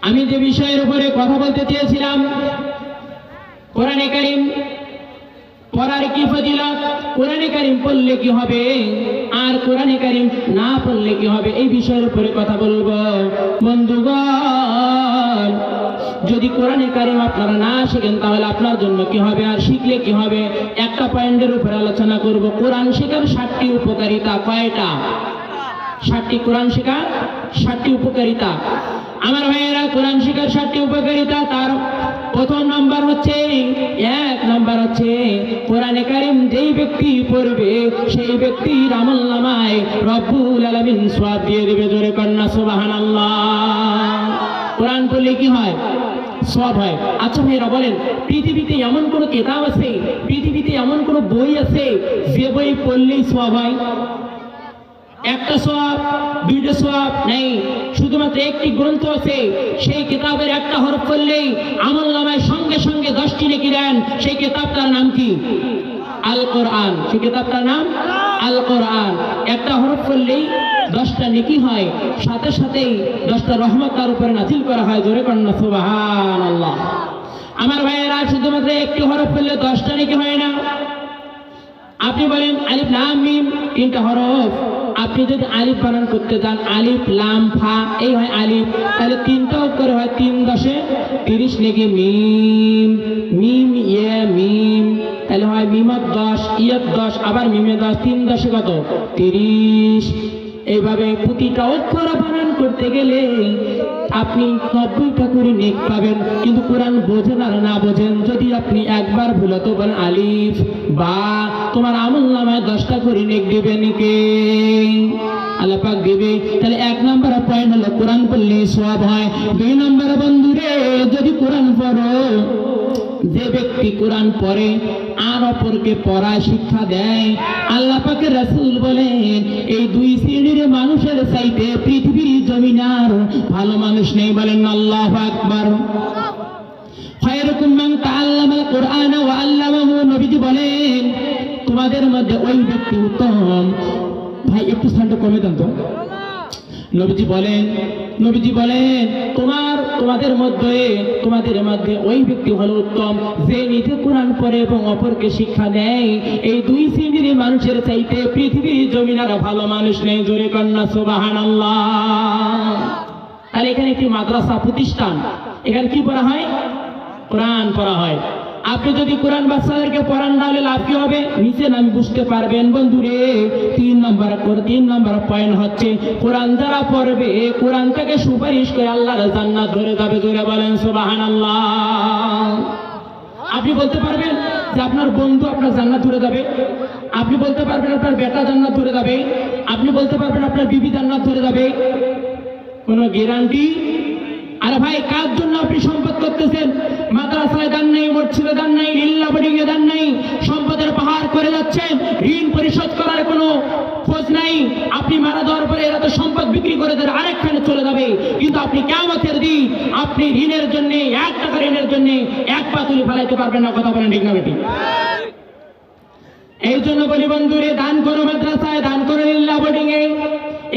আমি যে বিষয়ের উপরে কথা বলতে চেয়েছিলাম, কোরআনে কারীম পড়ার কি ফজিলত, কোরআনে কারীম পড়লে কি হবে আর কোরআনে কারীম না পড়লে কি হবে, এই বিষয়ের উপরে কথা বলবো। বন্ধুগণ, যদি কোরআনে কারীম আপনারা না শিখেন তাহলে আপনার জন্য কি হবে আর শিখলে কি হবে, একটা পয়েন্টের উপরে আলোচনা করব। কোরআন শেখার 7টি উপকারিতা। কয়টা? 7টি। কোরআন শেখার 7টি উপকারিতা। আমার ভাইয়েরা, কোরআন শেখার 7টি উপকারিতা। তার প্রথম নাম্বার হচ্ছে, 1 নাম্বার হচ্ছে কোরআনে কারীম যেই ব্যক্তি পড়বে সেই ব্যক্তির আমলনামায় রব্বুল আলামিন সওয়াব দিয়ে দেবে। জোরে কন্যা সুবহানাল্লাহ। কোরআন পড়লে কি হয়? সওয়াব হয়। আচ্ছা ভাইরা বলেন, পৃথিবীতে এমন কোন কিতাব আছে, পৃথিবীতে এমন কোন বই আছে যে বই পড়লেই সওয়াব হয়? একটা সওয়াব, 2টা সওয়াব নেই। শুধুমাত্র একটি গ্রন্থ আছে, সেই কিতাবের একটা হরফ পড়লেই আমলনামায় সঙ্গে সঙ্গে 10টি নেকি দেন। সেই কিতাবটার নাম কি? আল কোরআন। সেই কিতাবটার নাম আল কোরআন। একটা হরফ পড়লেই 10টা নেকি হয়, সাথে সাথেই 10টা রহমত তার উপরে নাযিল করা হয়। জোরে কন্যা সুবহানাল্লাহ। আমার ভাইয়েরা, শুধুমাত্র একটি হরফ পড়লে 10টা নেকি হয় না। আপনি বলেন আলিফ লাম মিম 3টা হরফ, আপনি যদি আলিফ বানান করতে যান, আলিফ লাম ফা, এই হয় আলিফ, তাহলে 3টা অক্ষর হয় 3 10 30 নেকি। মিম মিম ইয়া মিম, তাহলে হয় মিমত 10 ইয়ত 10, আবার মিমে 10, 3 10 কত? 30। এইভাবে প্রতিটা অক্ষর বানান করতে গেলে আপনি 90টা করে নেক পাবেন। কিন্তু কোরআন বোঝেন আর না বোঝেন, যদি আপনি একবার ভুলতে বলেন আলিফ বা, তোমার আমলনামায় 10টা করে নেক দিবেন কে? আল্লাহ পাক দিবে। তাহলে 1 নাম্বার পয়েন্ট হলো কোরআন পড়লে সওয়াব হয়। 2 নাম্বার বন্ধুরে, যদি কোরআন পড়ো, যে ব্যক্তি কোরআন পড়ে আর অপরকে পড়া শিক্ষা দেয়, আল্লাহ পাকের রাসূল বলেন এই 2 শ্রেণীর মানুষের চাইতে পৃথিবীর জমিনার ভালো মানুষ নেই। বলেন আল্লাহু আকবার। খায়রুকুম মান তাআল্লামাল কোরআন ওয়া আল্লামাহু। নবীজি বলেন তোমাদের মধ্যে ওই ব্যক্তি উত্তম। ভাই একটু সাউন্ডটা কমে দেন তো। নবীজি বলেন তোমাদের মধ্যে ওই ব্যক্তি হলো উত্তম যে নিজে কোরআন পড়ে এবং অপরকে শিক্ষা দেয়। এই 2 শ্রেণীর মানুষের চাইতে পৃথিবীর জমিনের ভালো মানুষ নেই। জোরে কন্যা সুবহানাল্লাহ। তাহলে এখানে একটি মাদ্রাসা প্রতিষ্ঠান, এখানে কি পড়া হয়? কোরআন পড়া হয়। আপনি যদি কোরআন বাচ্চাদেরকে পড়ান তাহলে লাভ কি হবে? নিচে নাম বুঝতে পারবেন। বন্ধুরে, 3 নাম্বার পয়েন্ট হচ্ছে কোরআন যারা পড়বে কোরআন থেকে সুপারিশ করে আল্লাহর জান্নাত ধরে যাবে। জোরে বলেন সুবহানাল্লাহ। আপনি বলতে পারবেন যে আপনার বন্ধু আপনার জান্নাত ধরে যাবে, আপনি বলতে পারবেন আপনার বেটা জান্নাত ধরে যাবে, আপনি বলতে পারবেন আপনার বিবি জান্নাত ধরে যাবে, কোনো গ্যারান্টি? আরে ভাই, কার জন্য আপনি সম্পদ করতেছেন? মাদ্রাসায় দান নেই, মসজিদে দান নেই, লিল্লাহ বোর্ডিংয়ে দান নেই, সম্পদের পাহাড় করে যাচ্ছেন, ঋণ পরিশোধ করার কোনো খোঁজ নাই। আপনি মারা যাওয়ার পরে এরা তো সম্পদ বিক্রি করে দেন, আরেকখানে চলে যাবে। কিন্তু আপনি কিয়ামতের দিন আপনি ঋণের জন্য 1 টাকা ঋণের জন্য 1 পা তুলে ফেলাইতে পারবেন না। কথা বলেন ঠিক না বেটি? এই জন্য বলি বন্ধুরে, দান করো মাদ্রাসায়, দান করো লিল্লাহ বোর্ডিংয়ে।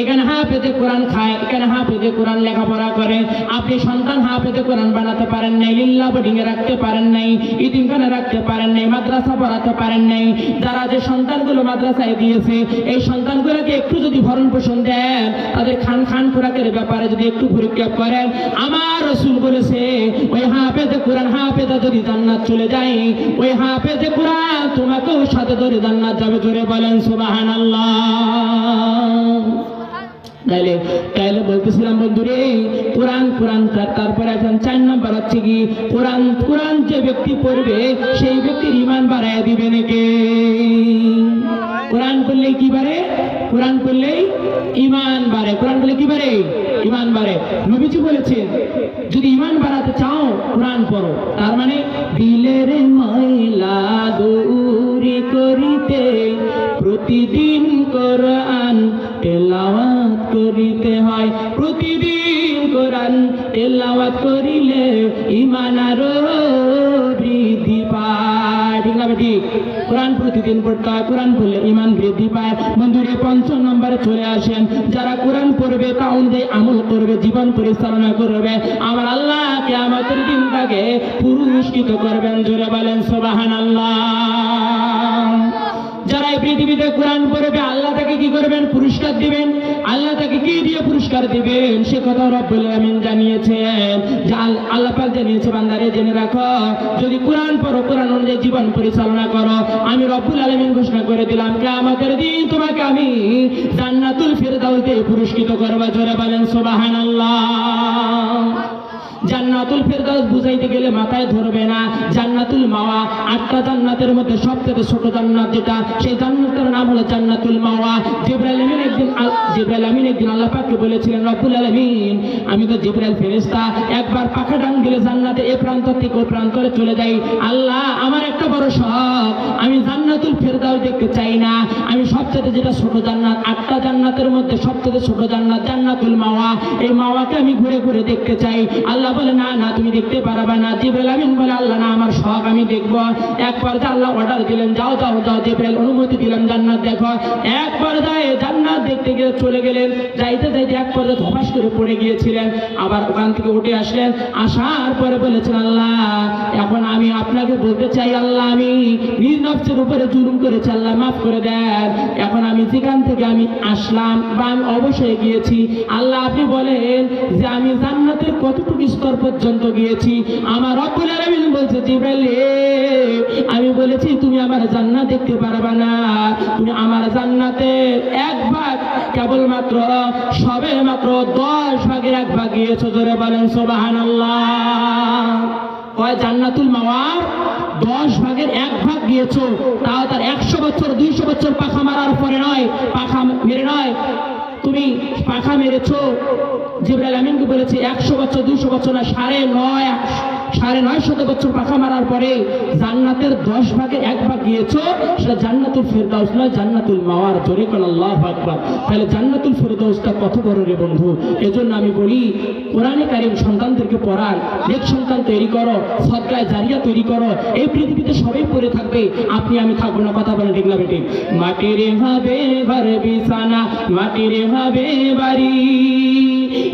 এখানে হাফেজে কোরআন খায়, এখানে হাফেজে কোরআন লেখাপড়া করে। আপনি সন্তান হাফেজে কোরআন বানাতে পারেন নাই, লিল্লাহ বোর্ডিংয়ে রাখতে পারেন নাই, ইতিমখানে রাখতে পারেন নাই, মাদ্রাসা পড়াতে পারেন নাই। যারা যে সন্তানগুলো মাদ্রাসায় দিয়েছে এই সন্তানগুলোকে একটু যদি ভরণ পোষণ দেন, তাদের খান খোরাকের ব্যাপারে যদি একটু পরীক্ষা করেন, আমার রাসূল বলেছে ওই হাফেজে কোরআন হাফেজা যদি জান্নাত চলে যায়, ওই হাফেজে কোরআন তোমাকেও সাথে ধরে জান্নাত যাবে। জোরে বলেন সুবহানাল্লাহ। তাইলে বলতেছিলাম বন্ধুরে, কোরআন তারপরে এখন 4 নাম্বার হচ্ছে কি কোরআন যে ব্যক্তি পড়বে সেই ব্যক্তির ঈমান বাড়ায় দিবে নাকি? কোরআন পড়লে কি বাড়ে? কোরআন পড়লেই ঈমান বাড়ে। কোরআন পড়লে কি বাড়ে? ঈমান বাড়ে। নবীজি বলেছেন যদি ঈমান বাড়াতে চাও কোরআন পড়ো। তার মানে দিলের ময়লা দূর করিতে প্রতিদিন কোরআন তেলাওয়াত করিতে হয়। প্রতিদিন কোরআন তেলাওয়াত করিলে ঈমান আরো বৃদ্ধি পায়। ঠিক না বেটি? কোরআন প্রতিদিন পড়তে হয়, কোরআন পড়লে ঈমান বৃদ্ধি পায়। বন্ধুরে ৫ নম্বরে চলে আসেন, যারা কোরআন পড়বে তা অনুযায়ী আমল করবে, জীবন পরিচালনা করবে, আমার আল্লাহ কিয়ামতের দিন তাকে পুরস্কৃত করবেন। জোরে বলেন সুবহানাল্লাহ। যারা এই পৃথিবীতে কোরআন পড়বে আল্লাহ তাকে কি করবেন? পুরস্কার দিবেন। আল্লাহ তাকে কি দিয়ে পুরস্কার দিবেন সে কথা রব্বুল আমিন জানিয়েছেন। আল্লাহ পাক জানিয়েছে, বান্দারে জেনে রাখো, যদি কোরআন পড়ো, কোরআন অনুযায়ী জীবন পরিচালনা করো, আমি রব্বুল আলামিন ঘোষণা করে দিলাম কিয়ামতের দিন তোমাকে আমি জান্নাতুল ফিরদাউস দিয়ে পুরস্কৃত করব। জোরে বলেন সুবহানাল্লাহ। জান্নাতুল ফিরদাউস বুঝাইতে গেলে মাথায় ধরবে না। জান্নাতুল মাওয়া, 8টা জান্নাতের মধ্যে সবচেয়ে ছোট জান্নাত যেটা, সেই জান্নাতের নাম হলো জান্নাতুল মাওয়া। জিবরাইল আমিন একদিন আল্লাহ পাককে বলেছিলেন, রব্বুল আলামিন, আমি তো জিবরাইল ফেরেশতা, একবার পাখা ডান দিলে জান্নাতে এ প্রান্ত থেকে ও প্রান্তরে চলে যাই। আল্লাহ, আমার একটা বড় শখ, আমি জান্নাতুল ফিরদাউস দেখতে চাই না, আমি সবচেয়ে যেটা ছোট জান্নাত, 8টা জান্নাতের মধ্যে সবচেয়ে ছোট জান্নাত জান্নাতুল মাওয়া, এই মাওয়াকে আমি ঘুরে ঘুরে দেখতে চাই। আল্লাহ বলে, না না, তুমি দেখতে পারবে না। জিবরাইল আমিন বলে, আল্লাহ না, আমার শখ, আমি দেখব। একবার আল্লাহ অর্ডার দিলেন, যাও যাও যাও। জিবরাইল অনুমতি দিলাম, জান্নাত দেখো। একবার যায় জান্নাত দেখতে গিয়ে চলে গেলেন, যাইতে যাইতে এক পর্যায়ে ধপাস করে পড়ে গিয়েছিলেন। আবার ওখান থেকে উঠে আসলেন, আসার পরে বলেছেন, আল্লাহ, এখন আমি আপনাকে বলতে চাই, আল্লাহ, আমি নিজ নফসের উপরে জুলুম করেছি, আল্লাহ মাফ করে দেন। এখন আমি যেখান থেকে আমি আসলাম বা আমি অবশ্যই গিয়েছি, আল্লাহ আপনি বলেন যে আমি জান্নাতের কতটুকু স্তর পর্যন্ত গিয়েছি। আমার রব্বুল আলামিন বলছে, জিবরাইল, আমি বলেছি তুমি আমার জান্নাত দেখতে পারবে না, তুমি আমার জান্নাতের 1 ভাগ কেবলমাত্র সবে মাত্র 10 ভাগের 1 ভাগ গিয়েছো। জোরে বলেন সুবহানাল্লাহ। ওই জান্নাতুল মাওয়ার 10 ভাগের 1 ভাগ গিয়েছো, তাও তার 100 বছর 200 বছর পাখা মারার পরে নয়, পাখা মেরে নয়, তুমি পাখা মেরেছো। জিবরাইল আমিনকে বলেছে 100 বছর 200 বছর না, 950 বছর পাখা মারার পরে জান্নাতের 10 ভাগের 1 ভাগ গিয়েছো, সেটা জান্নাতুল ফিরদাউস নয়, জান্নাতুল মাওয়ার। জোরে কোন আল্লাহু আকবার। তাহলে জান্নাতুল ফিরদাউসটা কত বড় রে বন্ধু। এজন্য আমি বলি, কোরআনে কারীম সন্তানদেরকে পড়ান, নেক সন্তান তৈরি করো, সদকায়ে জারিয়া তৈরি করো। এই পৃথিবীতে সবাই পড়ে থাকবে, আপনি আমি থাকবো না। কথা বলেন ঠিক না বেঠিক? মাটির হবে ঘর বিছানা, মাটির হবে বাড়ি,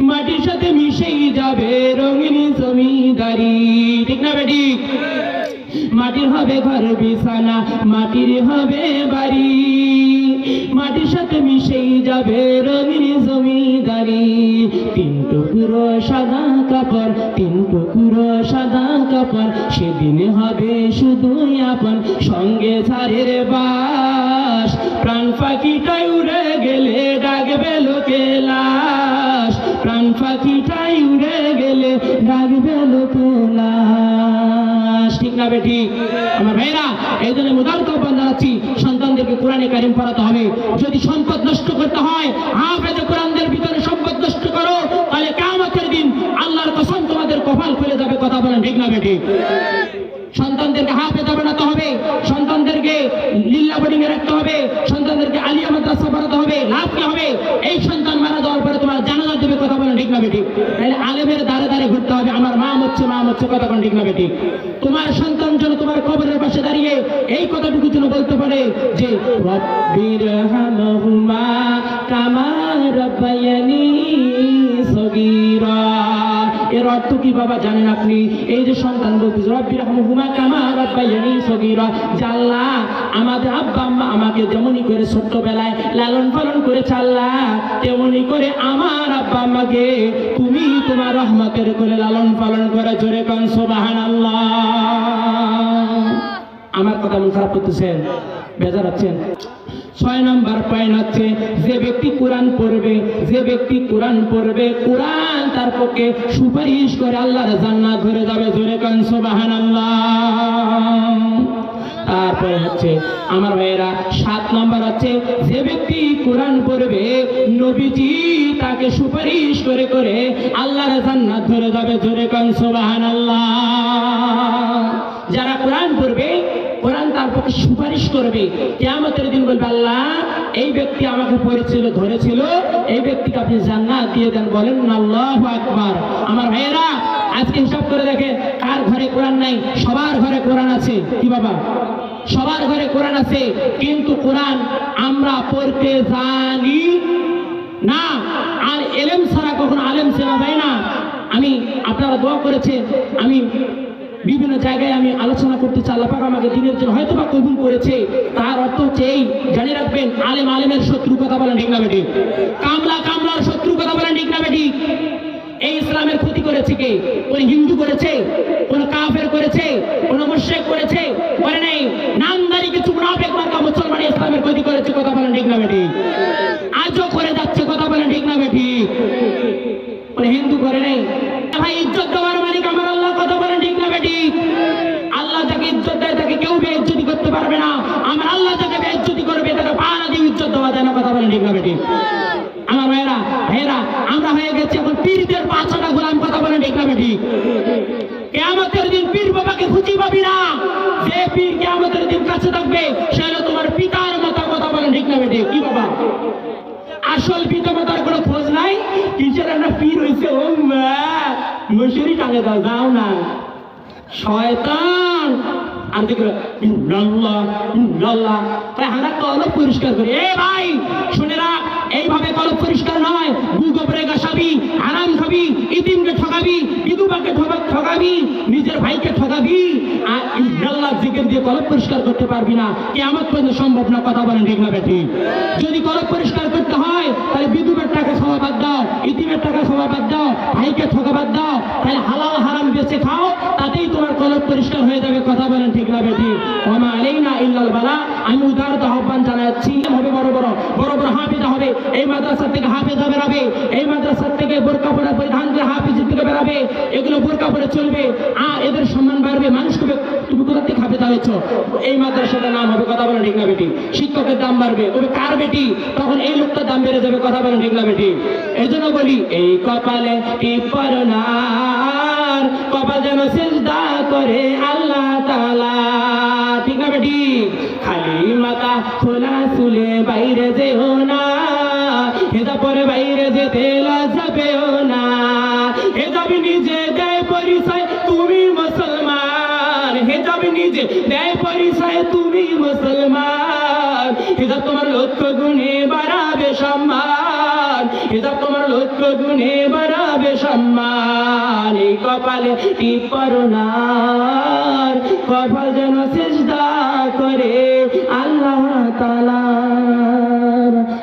মাটির সাথে মিশেই যাবে রঙিন জমিদারি। ঠিক না বেঠিক? মাটির হবে ঘর বিছানা, মাটির হবে বাড়ি, মাটির সাথে মিশেই যাবে রঙিন জমিদারি। 3 টুকরো সাদা কাপড়, 3 টুকরো সাদা কাপড়, সেদিন হবে শুধুই আপন, সঙ্গে ঝাড়ের বাস। প্রাণ পাখিটাই উড়ে গেলে ডাকবে লোকে লাশ, প্রাণ পাখিটাই উড়ে গেলে ডাকবে লোকে লাশ। ঠিক না বেঠিক? আমার ভাইরা, এই জন্য মুদারত জানাচ্ছি, সন্তানদেরকে কোরআনে কারীম পড়াতে হবে। যদি সম্পদ নষ্ট করতে হয়, হাফেজে কোরআনদের ভিতরে সম্পদ নষ্ট করো, তাহলে কিয়ামতের দিন আল্লাহর কসম তোমাদের কপাল খুলে যাবে। কথা বলেন ঠিক না বেঠিক? সন্তানদেরকে হাফেজা বানাতে হবে, সন্তানদেরকে লিল্লা বোর্ডিং এ রাখতে হবে, সন্তানদেরকে আলিয়া মাদ্রাসা পড়াতে হবে। লাভ কি হবে? এই সন্তান মারা যাওয়ার পরে তোমার জানাজা দেবে। কথা বলেন ঠিক না বেঠিক? তাহলে আলেমের দ্বারে দ্বারে ঘুরতে হবে, আমার মা হচ্ছে, মা হচ্ছে। কথা বলেন ঠিক না বেঠিক? তোমার সন্তান যেন তোমার কবরের পাশে দাঁড়িয়ে এই কথাটুকু যেন বলতে পারে যে রব্বিরহামহুমা কামা রাব্বায়ানি সগীরা। এর অর্থ কি বাবা জানেন আপনি? এই যে সন্তান বলতেছে রব্বিরহামহুমা কামা রাব্বায়ানি সগীরা, যে আল্লাহ আমাদের আব্বা আম্মা আমাকে যেমনই করে ছোট্টবেলায় লালন পালন করেছে, আল্লাহ তেমনি করে আমার আব্বা আম্মাকে তুমি তোমার রহমতের কোলে লালন পালন করে। জোরে কোন সুবহানাল্লাহ। আমার কথা মন খারাপ করতেছেন, বেজার আছেন? 6 নম্বর পয়েন্ট হচ্ছে, যে ব্যক্তি কোরআন পড়বে, যে ব্যক্তি কোরআন পড়বে, কোরআন তার পক্ষে সুপারিশ করে আল্লাহর জান্নাত ধরে যাবে। জোরে কোন সুবহানাল্লাহ। তারপরে হচ্ছে আমার ভাইয়েরা 7 নম্বর হচ্ছে, যে ব্যক্তি কোরআন পড়বে, নবীজি তাকে সুপারিশ করে করে আল্লাহর জান্নাত ধরে যাবে। জোরে কোন সুবহানাল্লাহ। যারা কোরআন পড়বে, কোরআন তার পক্ষে সুপারিশ করবে। কিয়ামতের দিন বলবে, আল্লাহ এই ব্যক্তি আমাকে পড়েছিল, ধরেছিল, এই ব্যক্তিকে আপনি জান্নাত দিয়ে দেন। বলেন আল্লাহু আকবার। আমার ভাইয়েরা, আজকে হিসাব করে দেখেন, কার ঘরে কোরআন নাই? সবার ঘরে কোরআন আছে। কি বাবা? সবার ঘরে কোরআন আছে, কিন্তু কোরআন আমরা পড়তে জানি না। আর এলেম ছাড়া কখনো আলেম চেনা যায় না। আমি আপনারা দোয়া করেছেন, আমি বিভিন্ন জায়গায় আমি আলোচনা করতে চাই, আল্লাহ পাক আমাকে দিনের জন্য হয়তো বা কবুল করেছে। তার অর্থ হচ্ছে এই, জানি রাখবেন, আলেম আলেমের শত্রু, কথা বলেন ঠিক না বেঠিক? কামলা কামলার শত্রু, কথা বলেন ঠিক না বেঠিক? এই ইসলামের ক্ষতি করেছে কে? কোন হিন্দু করেছে? কোন কাফের করেছে? কোন মুশরিক করেছে? করে নাই। নামদারি কিছু মুনাফিক মার্কা মুসলমান ইসলামের ক্ষতি করেছে, কথা বলেন ঠিক না বেঠিক? আজও করে যাচ্ছে, কথা বলেন ঠিক না বেঠিক? কোন হিন্দু করে নাই। ভাই, ইজ্জত দেওয়ার মালিক আমার আল্লাহ, কথা বলেন ঠিক না বেঠিক? আল্লাহ যাকে ইজ্জত দেয় তাকে কেউ বেইজ্জতি করতে পারবে না। আমার আল্লাহ যাকে বেইজ্জতি করবে তাকে পাড়া দিয়ে ইজ্জত দেওয়া যায় না, কথা বলেন ঠিক না বেঠিক? আমার ভাইরা ভাইরা, আমরা হয়ে গেছি এখন পীরদের পাঁচটা গোলাম, কথা বলেন ঠিক না বেঠিক? কিয়ামতের দিন পীর বাবাকে খুঁজে পাবি না। যে পীর কিয়ামতের দিন কাছে থাকবে সে হলো তোমার পিতার মতো, কথা বলেন ঠিক না বেঠিক? কি বাবা, আসল পিতা মাতার কোনো খোঁজ নাই, কিসের একটা পীর হয়েছে, ও মা মশুরি টাঙে দাও, যাও না শয়তান। আর দেখো হারা কলব পরিষ্কার করি। এ ভাই শুনে রাখ, এইভাবে কলব পরিষ্কার নয়। গোবরে গাছাবি, হারাম খাবি, ইতিমকে ঠকাবি, বিধবাকে ঠকাবি, নিজের ভাইকে ঠকাবি, আর ইল্লাল্লাহ জিকির দিয়ে কলব পরিষ্কার করতে পারবি না। কিয়ামত পর্যন্ত সম্ভব না, কথা বলেন ঠিক না বেঠিক? যদি কলব পরিষ্কার করতে হয় তাহলে বিধবার টাকা খাওয়া বাদ দাও, ইতিমের টাকা খাওয়া বাদ দাও, ভাইকে ঠকা বাদ দাও, তাহলে হালাল হারাম বেঁচে খাও, তাতেই তোমার কলব পরিষ্কার হয়ে যাবে, কথা বলেন ঠিক না বেঠিক? ওমা আলাইনা ইল্লাল বালা। আমি উদারত আহ্বান জানাচ্ছি, হবে বড় বড় বড় বড় হাফেজা হবে, এই মাদ্রাসা থেকে হাফেজা বেরাবে, এই মাদ্রাসা থেকে বোরকা পরা পরিধান করে হাফেজ থেকে বেরাবে, এগুলো বোরকা পরে চলবে, আর এদের সম্মান বাড়বে। মানুষ কবে তুমি কোথা থেকে হাফেজা হয়েছ, এই মাদ্রাসাটার নাম হবে, কথা বলেন ঠিক না বেঠিক? শিক্ষকের দাম বাড়বে, তবে কার বেটি, তখন এই লোকটার দাম বেড়ে যাবে, কথা বলেন ঠিক না বেঠিক? এই জন্য বলি, এই কপালে টিপ পরো না, কপাল যেন সিজদা করে আল্লাহ তাআলা, ঠিক না বেঠিক? খালি মাথা খোলা চুলে বাইরে যেও না, হেজা পরে বাইরে যেতে লজ্জা পেও না। হেজাব নিজে দেয় পরিচয় তুমি মুসলমান, হেজাব নিজে দেয় পরিচয় তুমি মুসলমান। হেজাব তোমার লক্ষ গুণে বাড়াবে সম্মান, হেজাব তোমার লক্ষ গুণে বাড়াবে সম্মান। এই কপালে টিপ পরো না, কপাল যেন সিজদা করে আল্লাহ তাআলা।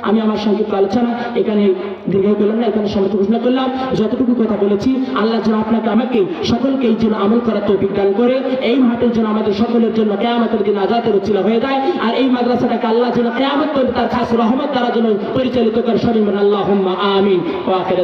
আমি আমার সংক্ষিপ্ত আলোচনা এখানে দীর্ঘ করলাম না, এখানে সমাপ্ত ঘোষণা করলাম। যতটুকু কথা বলেছি আল্লাহ যেন আপনাকে আমাকে সকলকে এই জন্য আমল করার তৌফিক দান করে, এই মাহফিল যেন আমাদের সকলের জন্য কিয়ামতের দিন আযাতের উসিলা হয়ে যায়, আর এই মাদ্রাসাটাকে আল্লাহ যেন কিয়ামত পর্যন্ত তার খাস রহমত দ্বারা যেন পরিচালিত করে। সবাই বলেন আল্লাহুম্মা আমিন। ওয়া আখির